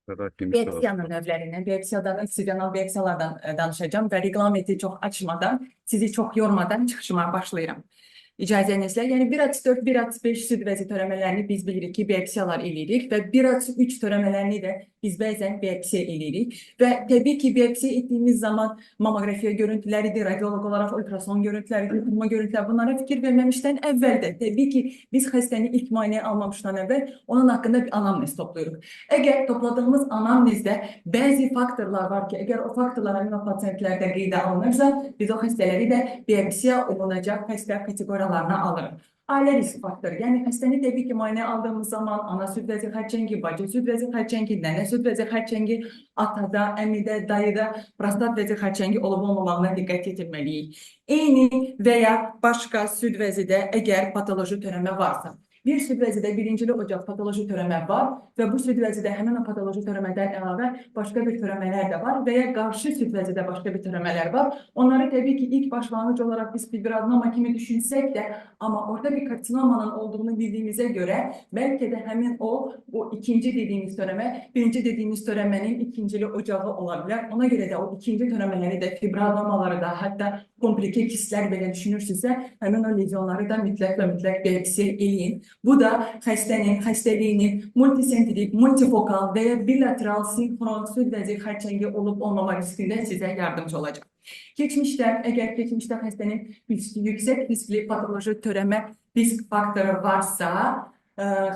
Biopsiyanın növlərindən, biopsiyadan, eksternal biopsiyalardan danışacağım və reqlamenti çox açmadan, sizi çox yormadan çıxışıma başlayıram. İcazənizlə, yəni 1-4, 1-5 süd vəzi törəmələrini biz bilirik ki, biopsiyalar eləyirik və 1-3 törəmələrini də biz bəzən biopsiya eləyirik və təbii ki, biopsiya etdiyimiz zaman mamografiya görüntüləridir, radioloq olaraq ultrason görüntüləridir, qurma görüntülər, bunlara fikir verməmişdən əvvəl də təbii ki, biz xəstəni ilk müayinəyə almamışdan əvvəl onun haqqında bir anamnez toplayırıq. Əgər topladığımız anamnezdə bəzi faktorlar var ki, əgər o faktorlar həmin o pasientlərdə qeydə alınırsa, biz o xəstələri də biopsiya olunacaq xəstə kateqoriyalarına alırıq. Ailə risk faktoru, yəni xəstəni təbii ki, müayinəyə aldığımız zaman ana süd vəzi xərçəngi, bacı süd vəzi xərçəngi, nənə süd vəzi xərçəngi, atada, əmidə, dayıda prostat vəzi xərçəngi olub-olmamağına diqqət yetirməliyik. Eyni və ya başqa süd vəzidə əgər patoloji törəmə varsa, bir süd vəzidə birincili ocaq patoloji törəmə var və bu süd vəzidə həmin o patoloji törəmədən əlavə başqa bir törəmələr də var və ya qarşı süd vəzidə başqa bir törəmələr var. Onları təbii ki, ilk başlanğıc olaraq biz fibroadenoma kimi düşünsək də, amma orada bir karsinomanın olduğunu bildiyimizə görə, bəlkə də həmin o ikinci dediyimiz törəmə, birinci dediyimiz törəmənin ikincili ocağı ola bilər. Ona görə də o ikinci törəmələri də, fibroadenomaları da, hətta komplike kistlər belə düşünürsünüzsə, həmin o lezionları da mütləq və mütləq biopsiya eləyin. Bu da xəstənin, xəstəliyinin multisenterik, multifokal və ya bilateral sinkron süd vəzi xərçəngi olub-olmama riskində sizə yardımcı olacaq. Keçmişdə, əgər keçmişdə xəstənin yüksək riskli patoloji törəmə risk faktoru varsa,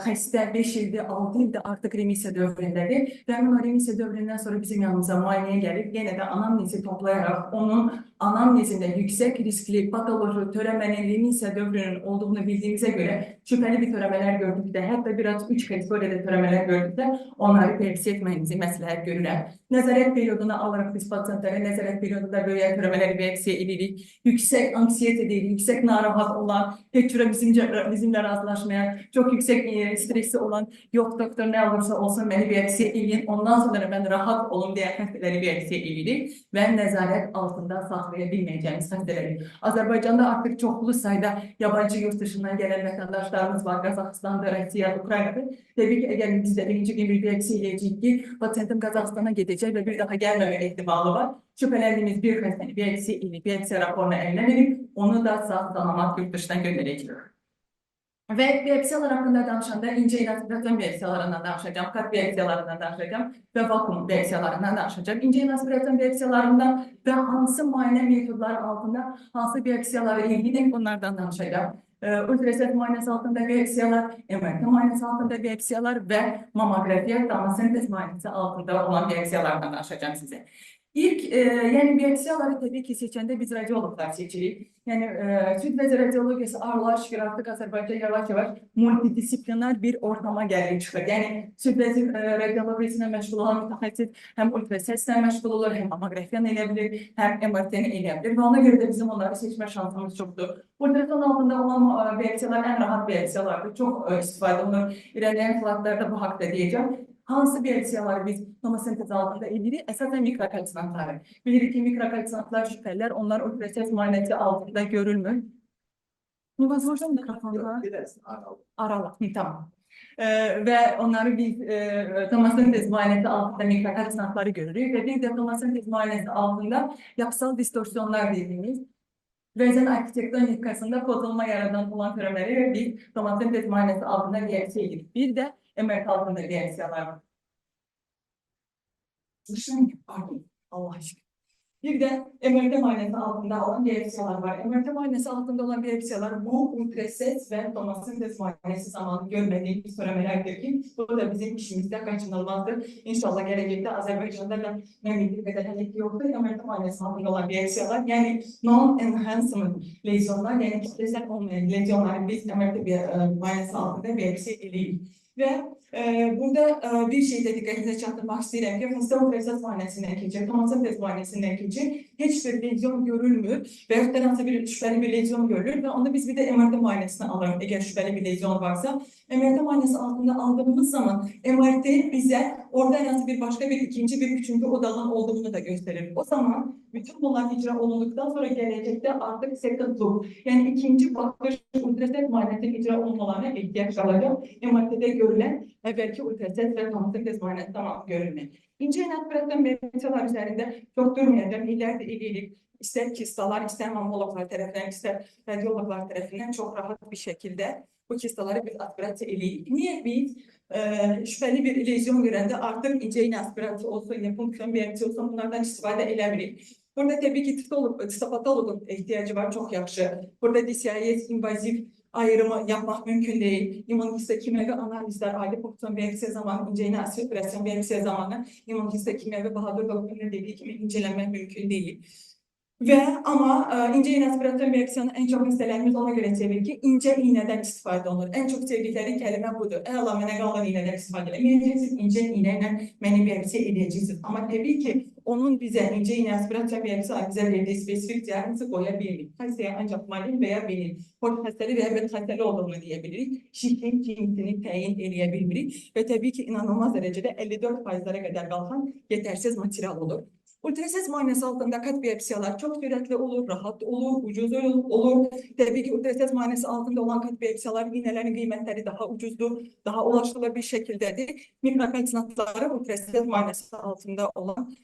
xəstə 5 ildir, 6 ildir artıq remisiya dövründədir və həmin o remisiya dövründən sonra bizim yanımıza müayinəyə gəlib, yenə də anamnezi toplayaraq onun anamnezində yüksək riskli patoloji törəmənin remisiya dövrünün olduğunu bildiyimizə görə şübhəli bir törəmələr gördükdə, hətta biraz 3 kateqoriyada törəmələr gördükdə onları biopsiya etməyinizi məsləhət görürəm. Nəzarət periyodunu alırıq biz pasientlərə, nəzarət periyodunda böyüyən törəmələri biopsiya edirik. Yüksək anksiyete deyil, yüksək narahat olan, heç cürə bizimlə razılaşmayan, çox yüksək stressi olan, yox doktor nə olursa olsun məni biopsiya eləyin, ondan sonra mən rahat olum deyə xəstələri biopsiya eləyirik və nəzarət altında saxlaya bilməyəcəyimiz xəstələri. Azərbaycanda artıq çoxlu sayda yabancı yurt dışından gələn vətəndaşlarımız var, Qazaxıstanda, Rusiya, Ukraynada. Təbii ki, əgər biz də birinci gün bir biopsiya eləyəcəyik ki, pasientim Qazaxıstana gedəcək və bir daha gəlməmə ehtimalı var. Şübhələndiyimiz bir xəstəni biopsiya eləyib, biopsiya raporunu əlinə verib, onu da sağ-salamat yurt dışından göndərəcəyik. Və biopsiyalar haqqında danışanda incə inaspirasiyon biopsiyalarından danışacağım, kat biopsiyalarından danışacağım və vakum biopsiyalarından danışacağım. İncə inaspirasiyon biopsiyalarından və hansı müayinə metodları altında hansı biopsiyaları eləyirik, bunlardan danışacağım. Ultraset müayinəsi altında biopsiyalar, MRT müayinəsi altında biopsiyalar və mamografiya, tomosintez müayinəsi altında olan biopsiyalardan danışacağım sizə. İlk, yəni biopsiyaları təbii ki, seçəndə biz radiologlar seçirik. Yəni, süd vəzi radiologiyası ağırlar şükür artıq Azərbaycan yavaş-yavaş multidisiplinar bir ortama gəlib çıxır. Yəni, süd vəzi radiologiyasına məşğul olan mütəxəssis həm ultrasəslə məşğul olur, həm mamografiyanı elə bilir, həm MRT-ni elə bilir və ona görə də bizim onları seçmə şansımız çoxdur. Ultrason altında olan biopsiyalar ən rahat biopsiyalardır, çox istifadə olunur. İrəliyən slaytlarda bu haqda deyəcəm. Hansı biopsiyaları biz tomosintez altında edirik? Əsasən mikrokalsinatları. Bilirik ki, mikrokalsinatlar şübhələr, onlar ultrases müayinəsi altında görülmür. Невозможно mikrofonda. Aralıq, tamam. Və onları biz tomosintez müayinəsi altında mikrokalsinatları görürük və bir də tomosintez müayinəsi altında yapısal distorsiyonlar dediğimiz vəzən arxitektonikasında pozulma yaradan olan törəmələri biz tomosintez müayinəsi altında biopsiya edirik. Bir də MRT altında biopsiyalar var. Pardon, Allah aşkına. Bir də MRT müayinəsi altında olan biopsiyalar var. MRT müayinəsi altında olan biopsiyalar bu ultrases və tomosintez müayinəsi zamanı görmədiyimiz törəmələrdir ki, bu da bizim işimizdə qaçınılmazdır. İnşallah gələcəkdə Azərbaycanda da məmnunluq qədər hələ ki yoxdur. MRT müayinəsi altında olan biopsiyalar, yəni non-enhancement lezyonlar, yəni kitlesel olmayan lezyonları biz MRT müayinəsi altında biopsiya eləyirik. Və burada bir şeydə diqqətinizə çatdırmaq istəyirəm ki, xəstə ultrases müayinəsindən keçir, tomosintez müayinəsindən keçir, heç bir lezyon görülmür və yaxud da hansı bir şübhəli bir lezyon görülür və onda biz bir də MRT müayinəsini alırıq, əgər şübhəli bir lezyon varsa. MRT müayinəsi altında aldığımız zaman MRT bizə orada hansı bir başqa bir ikinci, bir üçüncü odağın olduğunu da göstərir. O zaman bütün bunlar icra olunduktan sonra gələcəkdə artıq second look, yəni ikinci baxış ultrases müayinəsinin icra olmalarına ehtiyac qalacaq. MRT-də görülen evvelki ultrases ve tomosintez muayenesi tamam görülmüyor. İnce iğne aspirasyon biopsiyalar üzerinde çok durmayacağım. İleride ilgili ister kistalar, ister mamologlar tarafından, ister radyologlar tarafından çok rahat bir şekilde bu kistaları biz aspirasyon ediyoruz. Niye biz şüpheli bir lezyon görende artık ince iğne aspirasyon olsun, yapım biopsiya olsun bunlardan istifade edebiliriz. Burada tabii ki histopatologun ihtiyacı var, çok yaxşı. Burada DCIS invazif ayrımı yapmak mümkün değil. İmmunohistokimya analizler, aile popülasyon biopsiya zamanı, ince iğne aspirasyon biopsiya zamanı İmmunohistokimya ve Bahadır Doktor'un dediği gibi incelenmek mümkün değil. Ve ama ince iğne aspirasyon biopsiyonun en çok listelerimiz ona göre tabii ki ince iğneden istifade olur. En çok sevdikleri kelime budur. Allah mene kalın iğneden istifade edemeyeceksiniz. İnce iğneyle meni biopsiya edeceksiniz. Ama tabii ki onun bize ince iğne aspirasyon biopsiya bize verdiği spesifik diagnozu koyabiliriz. Hastaya ancak malin veya benim port hastalığı veya bet hastalığı olduğunu diyebiliriz. Şişkin cinsini tayin edebiliriz. Ve tabii ki inanılmaz derecede 54%'lara kadar kalkan yetersiz materyal olur. Ultrases muayenesi altında kat biopsiyalar çok süratli olur, rahat olur, ucuz olur. Tabii ki ultrases muayenesi altında olan kat biopsiyalar iğnelerin kıymetleri daha ucuzdur, daha ulaşılır bir şekildedir. Mikrokalsinatları ultrases muayenesi altında olan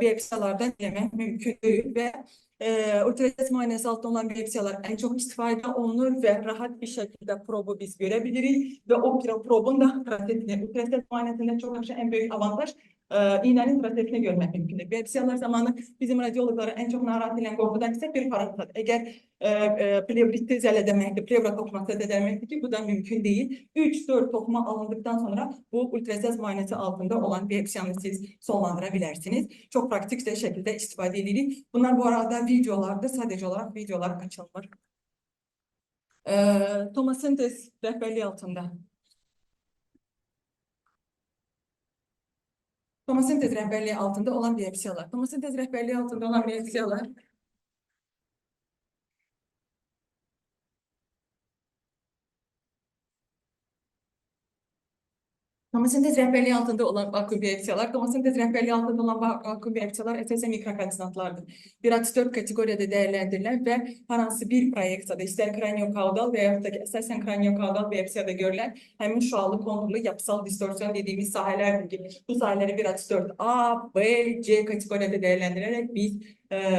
biopsiyalardan yemek mümkün değil ve ultrases muayenesi altında olan biopsiyalar en çok istifade olunur ve rahat bir şekilde probu biz görebiliriz ve o probun da trasesini, ultrases muayenesinde çok en büyük avantaj iğnenin trasesini görmek mümkündür. Biopsiyalar zamanı bizim radyologları en çok narahat edilen korkudan ise bir parantez. Eğer plevritti zələ deməkdir, plevra tokması da deməkdir ki, bu da mümkün değil. 3-4 tokma alındıktan sonra bu ultrases muayenesi altında olan biopsiyanı siz sonlandırabilirsiniz. Çok pratik bir şekilde istifade edilir. Bunlar bu arada videolarda, sadece olarak videolar açılır. Tomosintez rehberliği altında. Tomosintez rehberliği altında olan biopsiyalar. Tomosintez rehberliği altında olan biopsiyalar. Tomosintez rehberliği altında olan vakum biopsiyalar, tomosintez rehberliği altında olan vakum biopsiyalar esasen mikrokalsinatlardır. 1-4 kategoride değerlendirilen ve herhangi bir proyektada, ister kraniokaudal veya da esasen kraniokaudal biopsiyada görülen hemen şualı konturlu yapısal distorsiyon dediğimiz sahelerdir ki bu saheleri 1-4 A, B, C kategoride değerlendirerek biz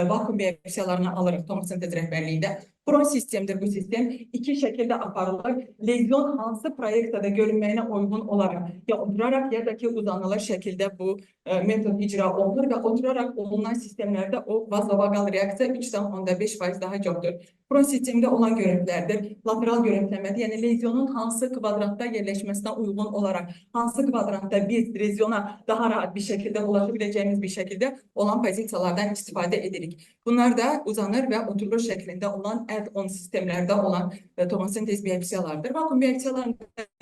vakum biopsiyalarını alırız tomosintez rehberliğinde. Pro sistemdir bu sistem. İki şekilde aparılır. Lezyon hansı proyektada görünmeyene uygun olarak ya oturarak ya da ki uzanılır şekilde bu metot icra olunur ve oturarak olunan sistemlerde o vazovagal reaksiya 3,5% daha çoktur. Pro sistemde olan görüntülerdir. Lateral görüntülemedir. Yani lezyonun hansı kvadratta yerleşmesine uygun olarak hansı kvadratta biz lezyona daha rahat bir şekilde ulaşabileceğimiz bir şekilde olan pozisyalardan istifade edirik. Bunlar da uzanır ve oturur şeklinde olan add-on sistemlerde olan tomosintez biopsiyalardır. Vakum biopsiyaların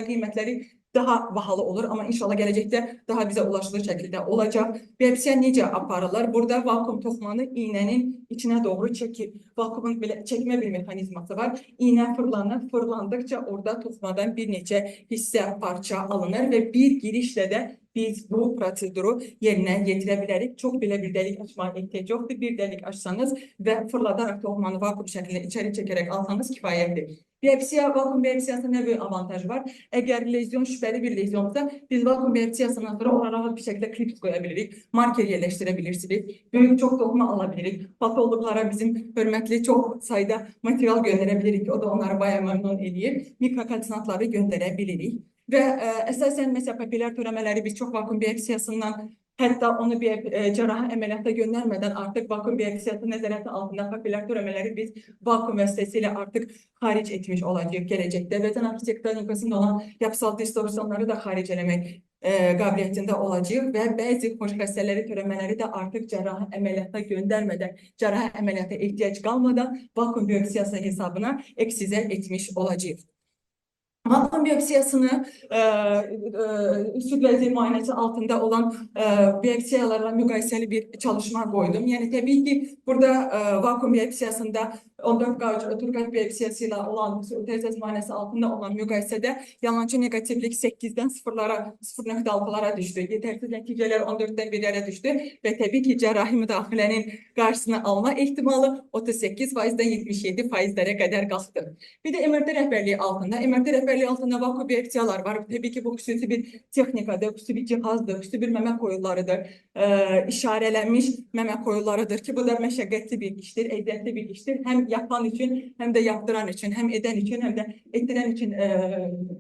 kıymetleri daha pahalı olur ama inşallah gelecekte daha bize ulaşılır şekilde olacak. Biopsiya necə aparılır? Burada vakum tokmanı iğnenin içine doğru çekip vakumun çekme bir mekanizması var. İğne fırlanır. Fırlandıkça orada tokmadan bir neçə hissə parça alınır ve bir girişle de biz bu proseduru yerine getirebiliriz. Çok bile bir delik açmaya ihtiyaç yoktur. Bir delik açsanız ve fırlatarak tokmanı vakum şeklinde içeri çekerek alsanız kifayettir. Biopsiya, vakum biopsiyasında ne bir avantaj var? Eğer lezyon şüpheli bir lezyonsa biz vakum biopsiyasından sonra ona rahat bir şekilde klips koyabiliriz. Marker yerleştirebilirsiniz. Büyük çok dokuma alabiliriz. Patologlara bizim hürmetli çok sayıda materyal gönderebiliriz. O da onları bayağı memnun ediyor. Mikrokalsinatları gönderebiliriz. Ve esasen mesela papiler töremeleri biz çok vakum biopsiyasından hatta onu bir cerrahi ameliyata göndermeden artık vakum biopsiyası nezareti altında papiler töremeleri biz vakum vasıtasıyla artık hariç etmiş olacak gelecekte. Ve tenaffüs klinikasında olan yapısal distorsiyonları da hariç elemek kabiliyetinde olacak ve bazı hoş hastaları töremeleri de artık cerrahi ameliyata göndermeden, cerrahi ameliyata ihtiyaç kalmadan vakum biopsiyası hesabına eksize etmiş olacak. Vakum biopsiyasını süt bezi muayenesi altında olan biopsiyalarla mukayeseli bir çalışma koydum. Yani tabii ki burada vakum biopsiyasında 14 Turqay biopsiyası ilə olan tez müayinəsi altında olan müqayisədə yalançı negativlik 8-dən 0.6-lara düşdü. Yetərsiz nəticələr 14-dən 1-lərə düşdü və təbii ki, cərrahi müdaxilənin qarşısını alma ehtimalı 38%-dən 77%-lərə qədər qalxdı. Bir də MRT rəhbərliyi altında vakuum biopsiyalar var. Təbii ki, bu xüsusi bir texnikadır, xüsusi bir cihazdır, xüsusi bir məmə koyularıdır, işarələnmiş məmə koyularıdır ki, bu da məşəqqətli bir işdir, əziyyətli bir işdir. Həm yapan üçün, həm də yaptıran üçün, həm edən üçün, həm də etdirən üçün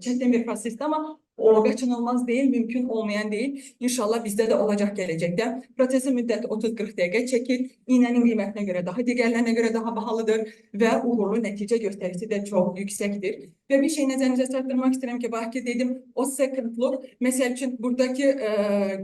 çətin bir prosesdir, amma o qaçınılmaz değil, mümkün olmayan değil. İnşallah bizdə də olacaq gələcəkdə. Prosesin müddəti 30-40 dəqiqə çəkir. İğnənin qiymətinə görə daha, digərlərinə görə daha bahalıdır və uğurlu nəticə göstərisi də çox yüksəkdir. Və bir şey nəzərinizə çatdırmaq istəyirəm ki, bax ki dedim, o secondluq, məsəl üçün buradakı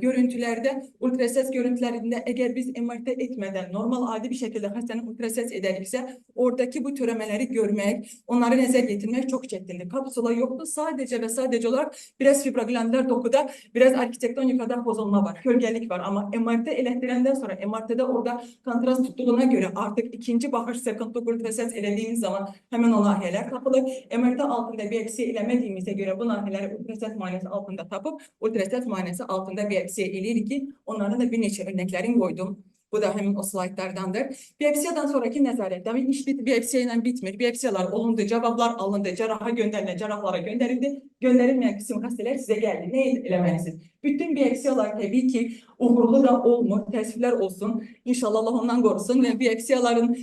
görüntülərdə, ultrases görüntülərində əgər biz MRT etmədən normal adi bir şəkildə xəstəni ultrases edəriksə, oradakı bu törəmələri görmək, onları nəzər yetirmək çox çətindir. Kapsula yoxdur, sadəcə və sadəcə olaraq biraz fibroglandlar dokuda, biraz arkitektonikada pozulma var, kölgəlik var. Amma MRT elətdirəndən sonra MRT-də orada kontrast tutduğuna görə artıq ikinci baxış secondluq ultrases elədiyimiz zaman həmin o nahiyələr tapılır. MRT altında biopsiya eləmədiyimizə görə bu nahiyələri ultrases müayinəsi altında tapıb, ultrases müayinəsi altında biopsiya eləyirik ki, onların da bir neçə örnəklərini qoydum. Bu da həmin o slaytlardandır. Biopsiyadan sonraki nəzarət. Demək, iş biopsiya ilə bitmir. Biopsiyalar olundu, cavablar alındı, cərraha göndərilən, cərrahlara göndərildi. Göndərilməyən qism xəstələr sizə gəldi. Nə eləməlisiniz? Bütün biopsiyalar təbii ki, uğurlu da olmur. Təəssüflər olsun. İnşallah Allah ondan qorusun və biopsiyaların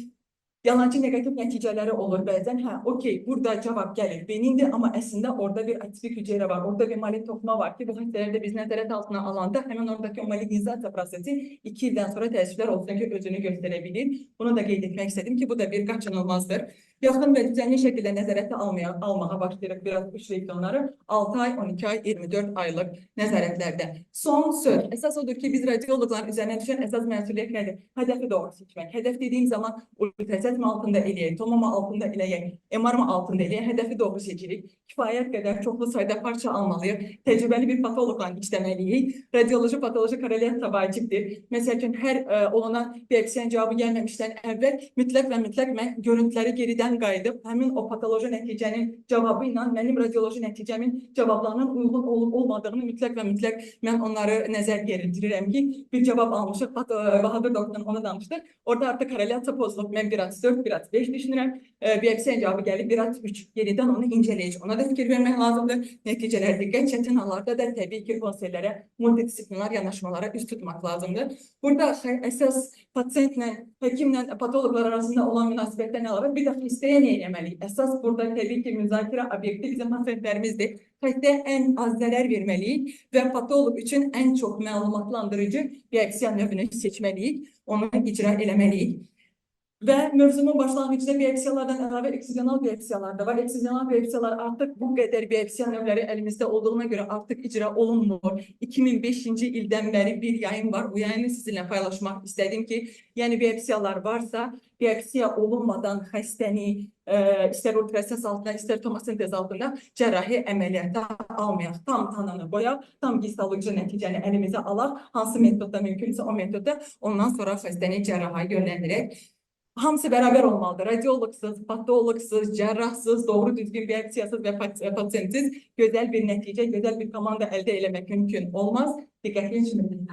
yalancı negativ nəticələri olur bəzən. Hə, okey, burada cavab gəlir, benindir, amma əslində orada bir atipik hüceyrə var, orada bir malik toxuma var ki, bu xəstələrdə biz nəzarət altına alanda həmin oradakı o malignizasiya prosesi 2 ildən sonra təəssüflər olsun ki, özünü göstərə bilir. Bunu da qeyd etmək istədim ki, bu da bir qaçınılmazdır. Yaxın və düzənli şəkildə nəzarətə almağa başlayırıq biraz bu regionları 6 ay, 12 ay, 24 aylıq nəzarətlərdə. Son söz. Əsas odur ki, biz radioloqların üzərinə düşən əsas məsuliyyət nədir? Hədəfi doğru seçmək. Hədəf dediyim zaman ultrases mi altında eləyək, tomoma altında eləyək, MR mı altında eləyək, hədəfi doğru seçirik. Kifayət qədər çoxlu sayda parça almalıyıq. Təcrübəli bir patoloqla işləməliyik. Radioloji patoloji korrelyasiya vacibdir. Məsəl üçün, hər olunan biopsiyanın cavabı gəlməmişdən əvvəl mütləq mən görüntüləri geridən qayıdıb, həmin o patoloji nəticənin cavabı ilə mənim radioloji nəticəmin cavablarının uyğun olmadığını mütləq mən onları nəzər yetirdirəm ki, bir cavab almışıq. Bahadır doktorun ona danışdı. Orada artıq korrelyasiya pozulub. Mən 1/4, 1/5 düşünürəm. Biopsiyanın cavabı gəlib 1/3. Yenidən onu incələyəcək. Ona da fikir vermək lazımdır. Nəticələr diqqət çətin hallarda da təbii ki, konserlərə, multidisiplinar yanaşmalara üst tutmaq lazımdır. Burada əsas pasientlə, həkimlə, patoloqlar arasında olan münasibətdən əlavə bir də xəstəyə nə eləməliyik? Əsas burada təbii ki, müzakirə obyekti bizim pasientlərimizdir. Xəstəyə ən az zərər verməliyik və patoloq üçün ən çox məlumatlandırıcı biopsiya növünü seçməliyik, onu icra eləməliyik. Və mövzumun başlanğıcında biopsiyalardan əlavə eksigional biopsiyalar da var. Eksigional biopsiyalar artıq bu qədər biopsiya növləri əlimizdə olduğuna görə artıq icra olunmur. 2005-ci ildən bəri bir yayın var. Bu yayını sizinlə paylaşmaq istədim ki, yəni biopsiyalar varsa, biopsiya olunmadan xəstəni istər ultrases altında, istər tomosintez altında cərrahi əməliyyata almayaq. Tam tanını qoyaq, tam histoloji nəticəni əlimizə alaq. Hansı metodda mümkünsə o metodda, ondan sonra xəstəni cərraha yönləndirək. Hamısı bərabər olmalıdır. Radioloqsuz, patoloqsuz, cərrahsız, doğru düzgün biopsiyasız və pasientsiz gözəl bir nəticə, gözəl bir komanda əldə eləmək mümkün olmaz. Diqqətli üçün.